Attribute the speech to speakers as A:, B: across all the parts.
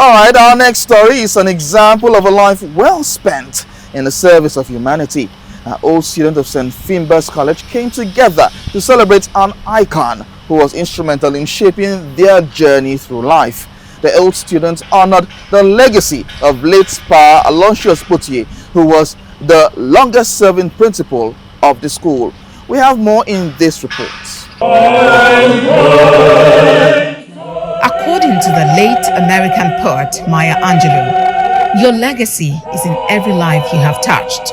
A: Alright, our next story is an example of a life well spent in the service of humanity. Old students of St. Finbarr's College came together to celebrate an icon who was instrumental in shaping their journey through life. The old students honored the legacy of late Pa Kpotie, who was the longest serving principal of the school. We have more in this report.
B: According to the late American poet Maya Angelou, your legacy is in every life you have touched.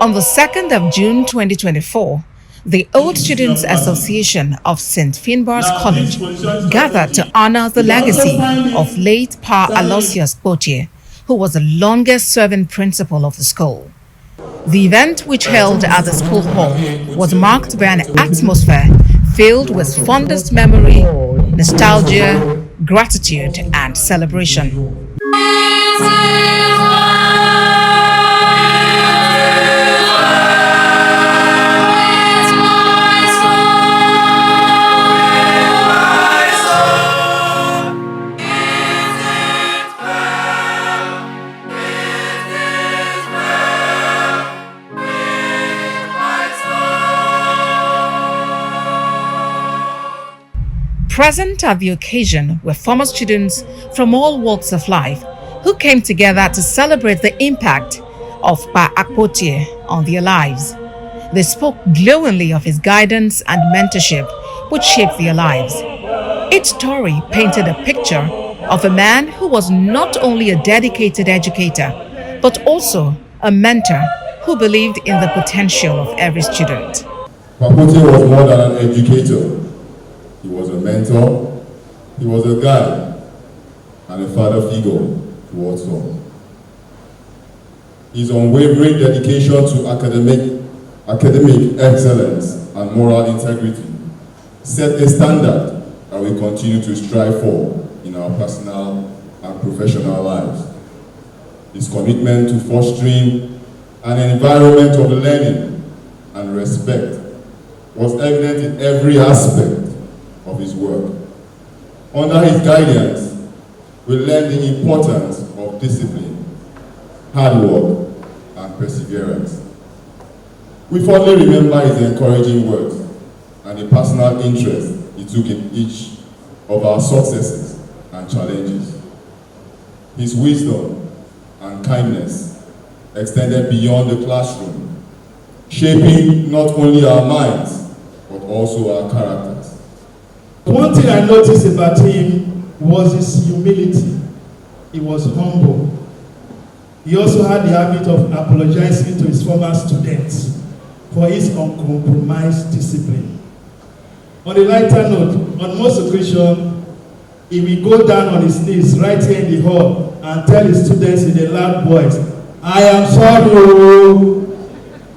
B: On the 2nd of June 2024, the Old Students Association of St. Finbarr's College gathered to honor the legacy of late Pa Kpotie, who was the longest serving principal of the school. The event, which held at the school hall, was marked by an atmosphere filled with fondest memory, nostalgia, gratitude, and celebration. Present at the occasion were former students from all walks of life who came together to celebrate the impact of Pa Kpotie on their lives. They spoke glowingly of his guidance and mentorship, which shaped their lives. Each story painted a picture of a man who was not only a dedicated educator, but also a mentor who believed in the potential of every student.
C: Pa Kpotie was more than an educator. He was a mentor, he was a guide, and a father figure towards all. His unwavering dedication to academic excellence and moral integrity set a standard that we continue to strive for in our personal and professional lives. His commitment to fostering an environment of learning and respect was evident in every aspect of his work. Under his guidance, we learned the importance of discipline, hard work, and perseverance. We fondly remember his encouraging words and the personal interest he took in each of our successes and challenges. His wisdom and kindness extended beyond the classroom, shaping not only our minds, but also our characters.
D: One thing I noticed about him was his humility. He was humble. He also had the habit of apologizing to his former students for his uncompromised discipline. On a lighter note, on most occasions, he will go down on his knees right here in the hall and tell his students in a loud voice, "I am sorry,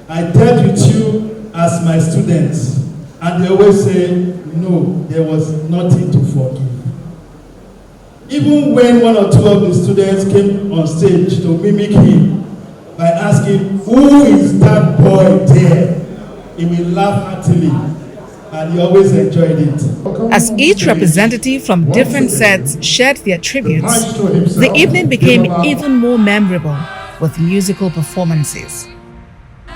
D: I dealt with you as my students." And they always say, no, there was nothing to forgive. Even when one or two of the students came on stage to mimic him by asking, "Who is that boy there?" he will laugh heartily, and he always enjoyed it.
B: As each representative from different sets shared their tributes, the evening became even more memorable with musical performances.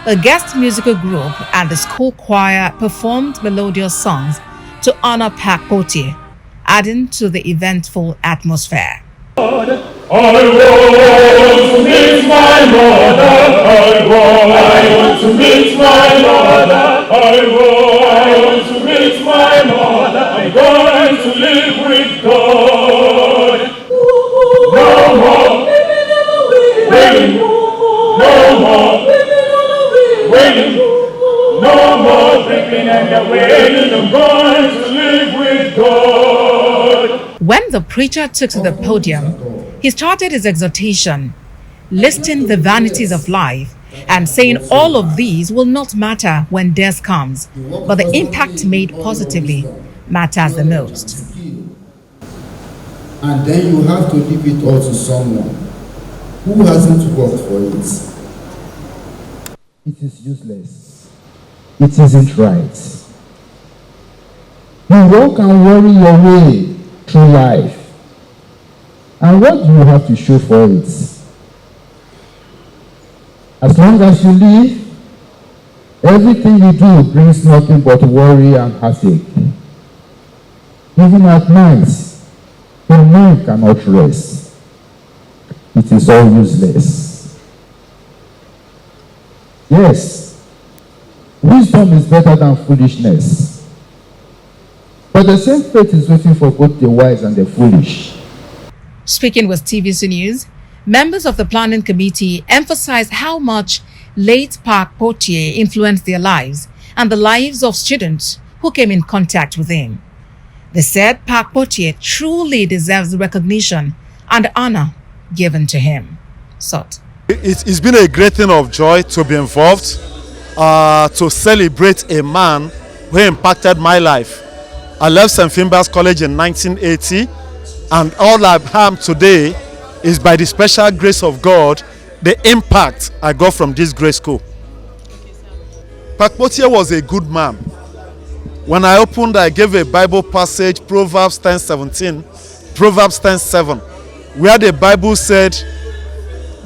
B: A guest musical group and the school choir performed melodious songs to honor Pa Kpotie, adding to the eventful atmosphere.
E: I want to meet my mother. I want to meet my mother. I want to meet my mother. I'm going to live with God. No more waiting. No more waiting. No more drinking and waiting. I'm going to live with God.
B: When the preacher took to the podium, he started his exhortation, listing the vanities of life and saying all of these will not matter when death comes, but the impact made positively matters the most.
F: And then you have to leave it all to someone who hasn't worked for it. It is useless. It isn't right. You walk and worry your way through life.
G: And what do you have to show for it? As long as you live, everything you do brings nothing but worry and heartache. Even at night, the mind cannot rest. It is all useless. Yes, wisdom is better than foolishness. But the same fate is waiting for both the wise and the foolish.
B: Speaking with TVC News, members of the planning committee emphasized how much late Kpotie influenced their lives and the lives of students who came in contact with him. They said Kpotie truly deserves the recognition and honor given to him.
H: It's been a great thing of joy to be involved, to celebrate a man who impacted my life. I left St. Finbar's College in 1980, and all I am today is by the special grace of God, the impact I got from this great school. Kpotie was a good man. When I opened, I gave a Bible passage, Proverbs 10:17, Proverbs 10:7, where the Bible said,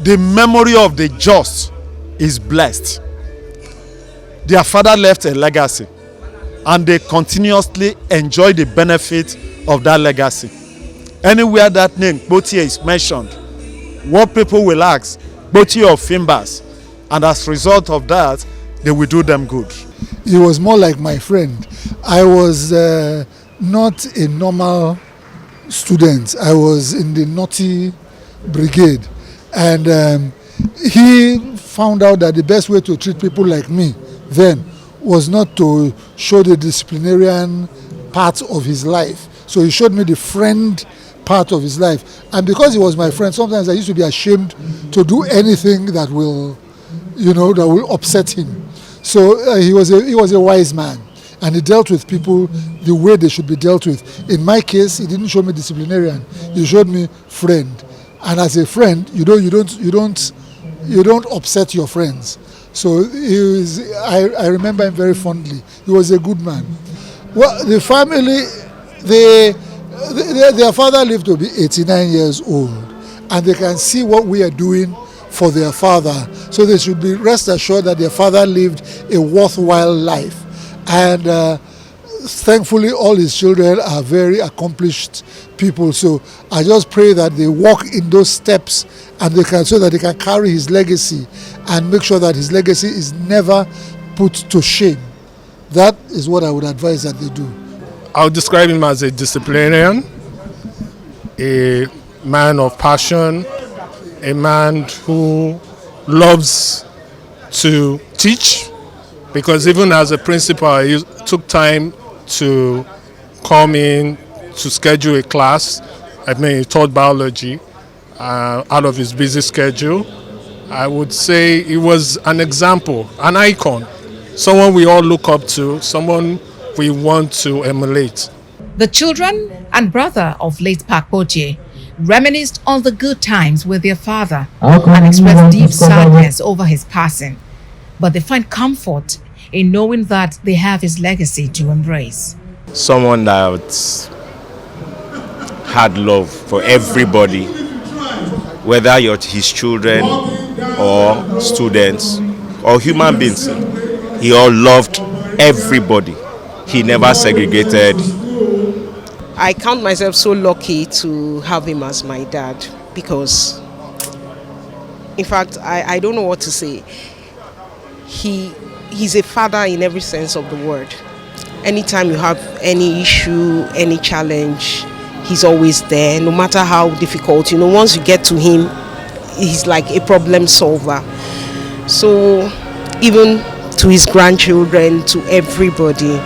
H: the memory of the just is blessed. Their father left a legacy, and they continuously enjoy the benefit of that legacy. Anywhere that name Kpotie is mentioned, what people will ask, Kpotie of Finbar's, and as a result of that, they will do them good.
I: He was more like my friend. I was not a normal student. I was in the naughty brigade, and he found out that the best way to treat people like me then was not to show the disciplinarian part of his life. So he showed me the friend part of his life, and because he was my friend, sometimes I used to be ashamed to do anything that will, that will upset him. So he was a wise man, and he dealt with people the way they should be dealt with. In my case, he didn't show me disciplinarian; he showed me friend. And as a friend, you don't upset your friends. So I remember him very fondly. He was a good man. Well, the family, their father lived to be 89 years old, and they can see what we are doing for their father. So they should be rest assured that their father lived a worthwhile life. And thankfully, all his children are very accomplished people. So I just pray that they walk in those steps, and so that they can carry his legacy and make sure that his legacy is never put to shame. That is what I would advise that they do.
J: I would describe him as a disciplinarian, a man of passion, a man who loves to teach, because even as a principal, he took time to come in to schedule a class. He taught biology out of his busy schedule. I would say he was an example, an icon, someone we all look up to, someone we want to emulate.
B: The children and brother of late Kpotie reminisced on the good times with their father and expressed deep sadness over his passing. But they find comfort in knowing that they have his legacy to embrace.
K: Someone that had love for everybody, whether you're his children or students or human beings. He all loved everybody. He never segregated.
L: I count myself so lucky to have him as my dad, because in fact I don't know what to say. He's a father in every sense of the word. Anytime you have any issue, any challenge, he's always there, no matter how difficult. Once you get to him, he's like a problem solver. So even to his grandchildren, to everybody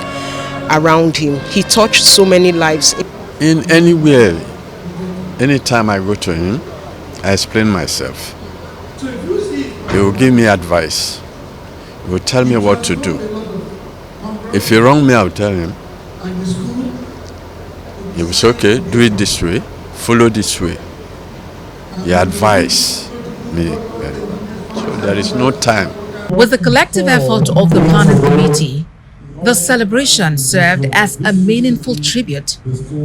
L: around him, he touched so many lives.
M: In anywhere, anytime I go to him, I explain myself. He will give me advice. He will tell me what to do. If he wrong me, I'll tell him. He will say, okay, do it this way, follow this way. He advised me. So there is no time.
B: With the collective effort of the planning committee, the celebration served as a meaningful tribute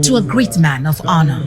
B: to a great man of honor.